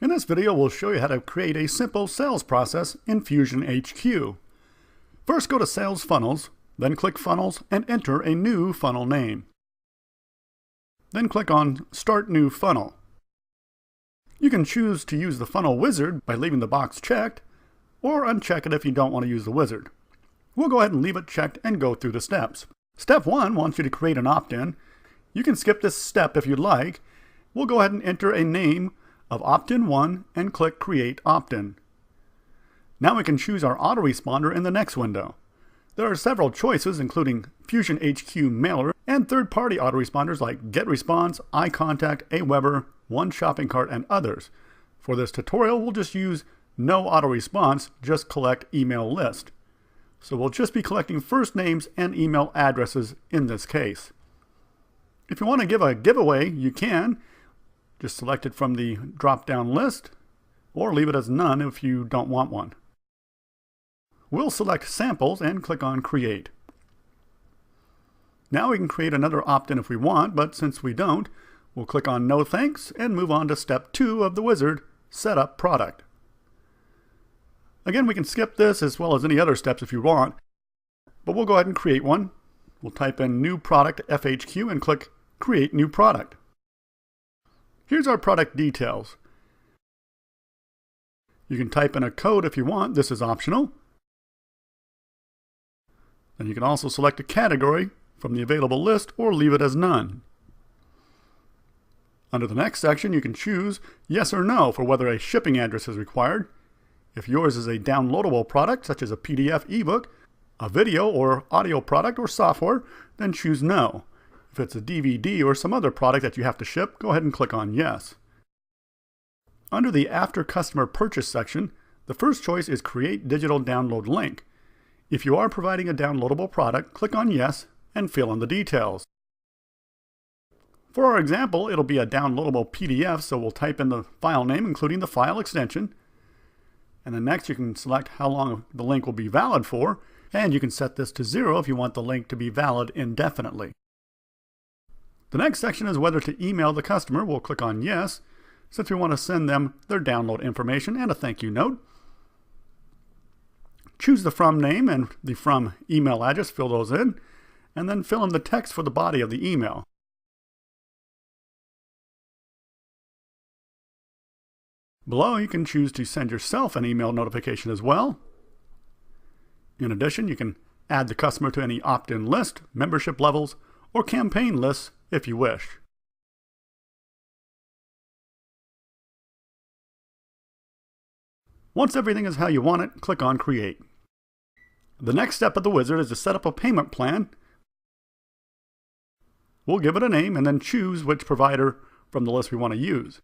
In this video, we'll show you how to create a simple sales process in FusionHQ. First, go to Sales Funnels, then click Funnels and enter a new funnel name. Then click on Start New Funnel. You can choose to use the funnel wizard by leaving the box checked, or uncheck it if you don't want to use the wizard. We'll go ahead and leave it checked and go through the steps. Step 1 wants you to create an opt-in. You can skip this step if you'd like. We'll go ahead and enter a name of opt-in 1 and click Create Opt-in. Now we can choose our autoresponder in the next window. There are several choices, including FusionHQ Mailer and third-party autoresponders like GetResponse, iContact, Aweber, One Shopping Cart, and others. For this tutorial, we'll just use no autorespons, just collect email list. So we'll just be collecting first names and email addresses in this case. If you want to give a giveaway, you can. Just select it from the drop-down list, or leave it as none if you don't want one. We'll select Samples and click on Create. Now we can create another opt-in if we want, but since we don't, we'll click on No Thanks and move on to Step 2 of the wizard, Set Up Product. Again, we can skip this as well as any other steps if you want, but we'll go ahead and create one. We'll type in New Product FHQ and click Create New Product. Here's our product details. You can type in a code if you want. This is optional. And you can also select a category from the available list or leave it as none. Under the next section, you can choose yes or no for whether a shipping address is required. If yours is a downloadable product, such as a PDF ebook, a video or audio product or software, then choose no. If it's a DVD or some other product that you have to ship, go ahead and click on yes. Under the After Customer Purchase section, the first choice is Create Digital Download Link. If you are providing a downloadable product, click on yes and fill in the details. For our example, it'll be a downloadable PDF, so we'll type in the file name, including the file extension. And then next you can select how long the link will be valid for, and you can set this to 0 if you want the link to be valid indefinitely. The next section is whether to email the customer. We'll click on yes, since we want to send them their download information and a thank you note. Choose the from name and the from email address, fill those in, and then fill in the text for the body of the email. Below, you can choose to send yourself an email notification as well. In addition, you can add the customer to any opt-in list, membership levels, or campaign lists if you wish. Once everything is how you want it, click on Create. The next step of the wizard is to set up a payment plan. We'll give it a name and then choose which provider from the list we want to use.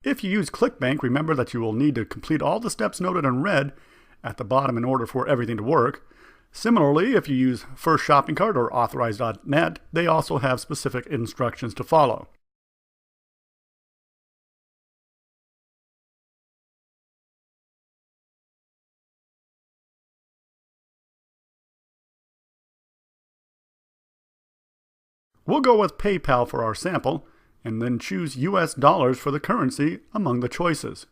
If you use ClickBank, remember that you will need to complete all the steps noted in red at the bottom in order for everything to work. Similarly, if you use First Shopping Cart or Authorize.net, they also have specific instructions to follow. We'll go with PayPal for our sample, and then choose US dollars for the currency among the choices.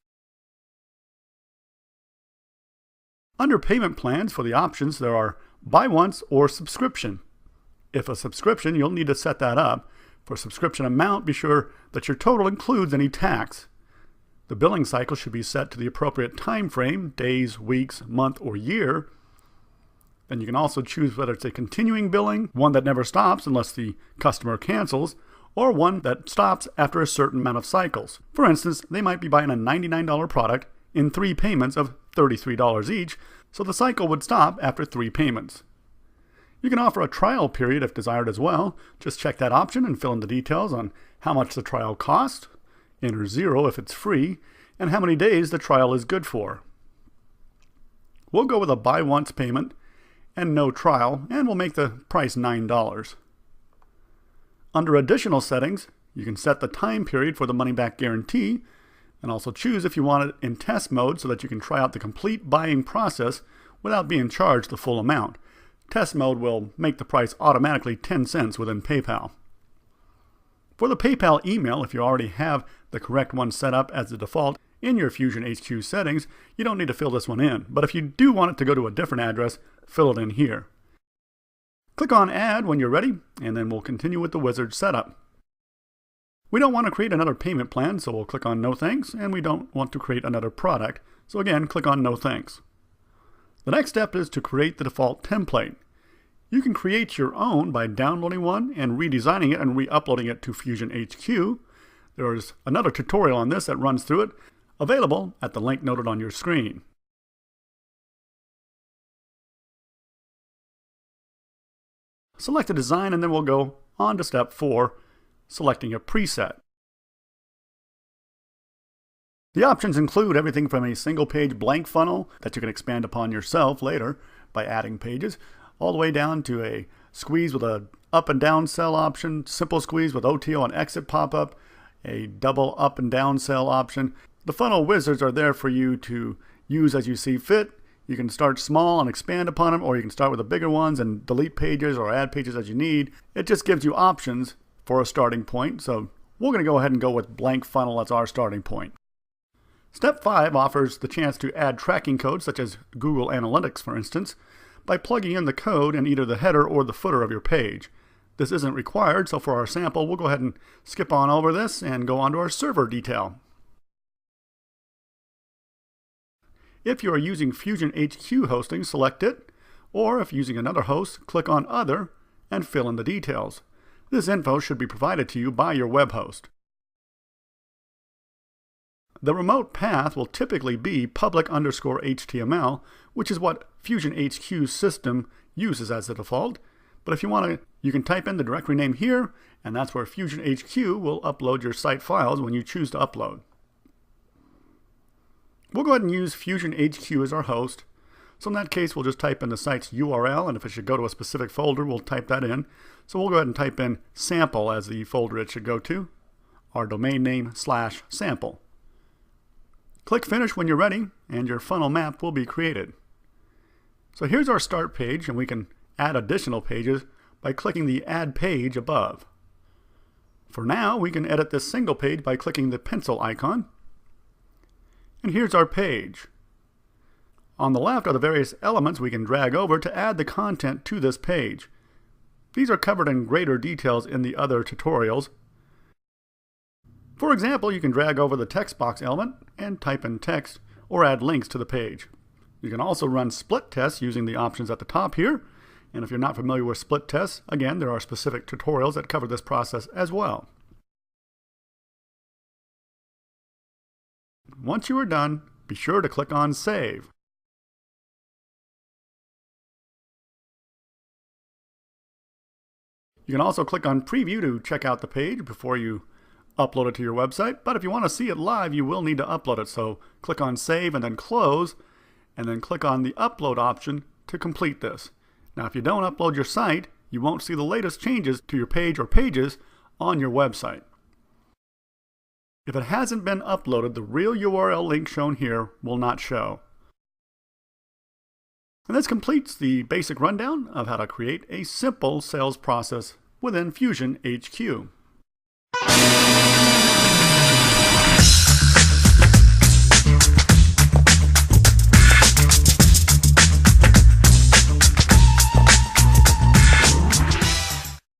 Under payment plans for the options, there are Buy Once or Subscription. If a subscription, you'll need to set that up. For subscription amount, be sure that your total includes any tax. The billing cycle should be set to the appropriate time frame, days, weeks, month, or year. Then you can also choose whether it's a continuing billing, one that never stops unless the customer cancels, or one that stops after a certain amount of cycles. For instance, they might be buying a $99 product in 3 payments of $33 each, so the cycle would stop after 3 payments. You can offer a trial period if desired as well. Just check that option and fill in the details on how much the trial costs, enter 0 if it's free, and how many days the trial is good for. We'll go with a buy once payment and no trial, and we'll make the price $9. Under additional settings, you can set the time period for the money-back guarantee, and also choose if you want it in test mode so that you can try out the complete buying process without being charged the full amount. Test mode will make the price automatically 10 cents within PayPal. For the PayPal email, if you already have the correct one set up as the default in your FusionHQ settings, you don't need to fill this one in. But if you do want it to go to a different address, fill it in here. Click on Add when you're ready, and then we'll continue with the wizard setup. We don't want to create another payment plan, so we'll click on No Thanks, and we don't want to create another product, so again, click on No Thanks. The next step is to create the default template. You can create your own by downloading one and redesigning it and re-uploading it to FusionHQ. There is another tutorial on this that runs through it, available at the link noted on your screen. Select a design, and then we'll go on to step 4, selecting a preset. The options include everything from a single page blank funnel that you can expand upon yourself later by adding pages, all the way down to a squeeze with a up and down cell option, simple squeeze with OTO and exit pop-up, a double up and down cell option. The funnel wizards are there for you to use as you see fit. You can start small and expand upon them, or you can start with the bigger ones and delete pages or add pages as you need. It just gives you options for a starting point, so we're going to go ahead and go with blank funnel as our starting point. Step 5 offers the chance to add tracking codes, such as Google Analytics, for instance, by plugging in the code in either the header or the footer of your page. This isn't required, so for our sample, we'll go ahead and skip on over this and go on to our server detail. If you are using FusionHQ hosting, select it, or if using another host, click on Other and fill in the details. This info should be provided to you by your web host. The remote path will typically be public_HTML, which is what FusionHQ's system uses as the default. But if you want to, you can type in the directory name here, and that's where FusionHQ will upload your site files when you choose to upload. We'll go ahead and use FusionHQ as our host. So in that case, we'll just type in the site's URL, and if it should go to a specific folder, we'll type that in. So we'll go ahead and type in sample as the folder it should go to, our domain name /sample. Click Finish when you're ready, and your funnel map will be created. So here's our start page, and we can add additional pages by clicking the Add Page above. For now, we can edit this single page by clicking the pencil icon. And here's our page. On the left are the various elements we can drag over to add the content to this page. These are covered in greater details in the other tutorials. For example, you can drag over the text box element and type in text or add links to the page. You can also run split tests using the options at the top here. And if you're not familiar with split tests, again, there are specific tutorials that cover this process as well. Once you are done, be sure to click on Save. You can also click on Preview to check out the page before you upload it to your website, but if you want to see it live, you will need to upload it. So click on Save and then Close, and then click on the Upload option to complete this. Now, if you don't upload your site, you won't see the latest changes to your page or pages on your website. If it hasn't been uploaded, the real URL link shown here will not show. And this completes the basic rundown of how to create a simple sales process within FusionHQ.